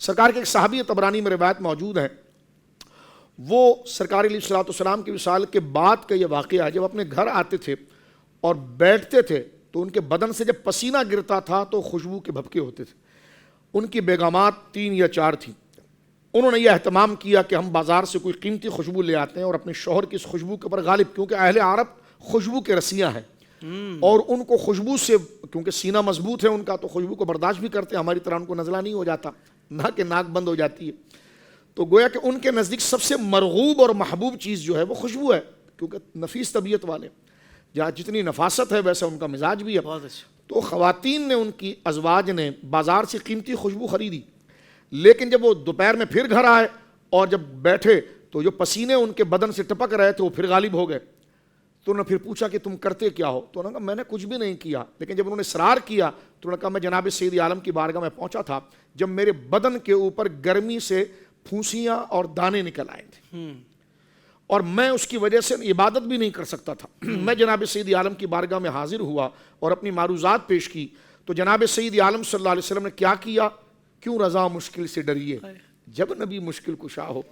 سرکار کے ایک صحابی طبرانی میں روایت موجود ہے، وہ سرکار علیہ الصلوۃ والسلام کی وصال کے بعد کا یہ واقعہ ہے، جب اپنے گھر آتے تھے اور بیٹھتے تھے تو ان کے بدن سے جب پسینہ گرتا تھا تو خوشبو کے بھبکے ہوتے تھے. ان کی بیگمات 3 یا 4 تھیں. انہوں نے یہ اہتمام کیا کہ ہم بازار سے کوئی قیمتی خوشبو لے آتے ہیں اور اپنے شوہر کی اس خوشبو کے اوپر غالب، کیونکہ اہل عرب خوشبو کے رسیاں ہیں اور ان کو خوشبو سے، کیونکہ سینہ مضبوط ہے ان کا، تو خوشبو کو برداشت بھی کرتے ہیں. ہماری طرح ان کو نزلہ نہیں ہو جاتا، نہ کہ ناک بند ہو جاتی ہے. تو گویا کہ ان کے نزدیک سب سے مرغوب اور محبوب چیز جو ہے وہ خوشبو ہے، کیونکہ نفیس طبیعت والے، جہاں جتنی نفاست ہے ویسا ان کا مزاج بھی ہے. تو خواتین نے، ان کی ازواج نے بازار سے قیمتی خوشبو خریدی، لیکن جب وہ دوپہر میں پھر گھر آئے اور جب بیٹھے تو جو پسینے ان کے بدن سے ٹپک رہے تھے وہ پھر غالب ہو گئے. تو انہوں نے پھر پوچھا کہ تم کرتے کیا ہو؟ تو انہوں نے کہا میں نے کچھ بھی نہیں کیا. لیکن جب انہوں نے اصرار کیا تو انہوں نے کہا میں جناب سید عالم کی بارگاہ میں پہنچا تھا جب میرے بدن کے اوپر گرمی سے پھونسیاں اور دانے نکل آئے تھے اور میں اس کی وجہ سے عبادت بھی نہیں کر سکتا تھا. میں جناب سید عالم کی بارگاہ میں حاضر ہوا اور اپنی معروضات پیش کی تو جناب سید عالم صلی اللہ علیہ وسلم نے کیا کیا؟ کیوں رضا مشکل سے ڈریے جب نبی مشکل کشا ہو.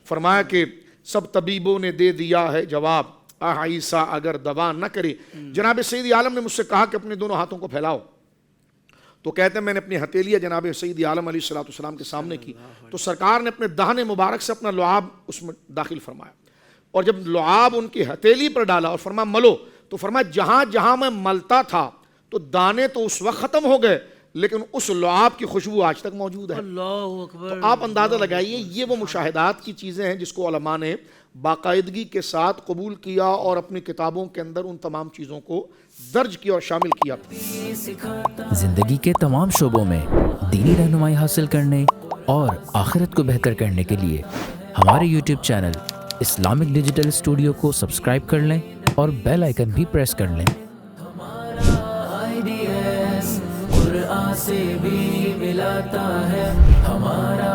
فرمایا کہ سب طبیبوں نے دے دیا ہے جواب، عیسیٰ اگر دوا نہ کرے. جناب سید عالم نے مجھ سے کہا کہ اپنے دونوں ہاتھوں کو پھیلاؤ. تو کہتے ہیں میں نے اپنی ہتھیلیاں جناب سید عالم علیہ الصلوۃ والسلام کے سامنے کی تو سرکار نے اپنے دہن مبارک سے اپنا لعاب اس میں داخل فرمایا اور جب لعاب ان کی ہتھیلی پر ڈالا اور فرمایا ملو، تو فرمایا جہاں جہاں میں ملتا تھا تو دانے تو اس وقت ختم ہو گئے لیکن اس لعاب کی خوشبو آج تک موجود ہے. اللہ اکبر. تو آپ اندازہ لگائیے یہ وہ مشاہدات کی چیزیں ہیں جس کو علماء نے باقاعدگی کے ساتھ قبول کیا اور اپنی کتابوں کے اندر ان تمام چیزوں کو درج کیا اور شامل کیا. زندگی کے تمام شعبوں میں دینی رہنمائی حاصل کرنے اور آخرت کو بہتر کرنے کے لیے ہمارے YouTube channel Islamic digital studio کو سبسکرائب کر لیں اور بیل آئیکن بھی پریس کر لیں. سے بھی ملاتا ہے ہمارا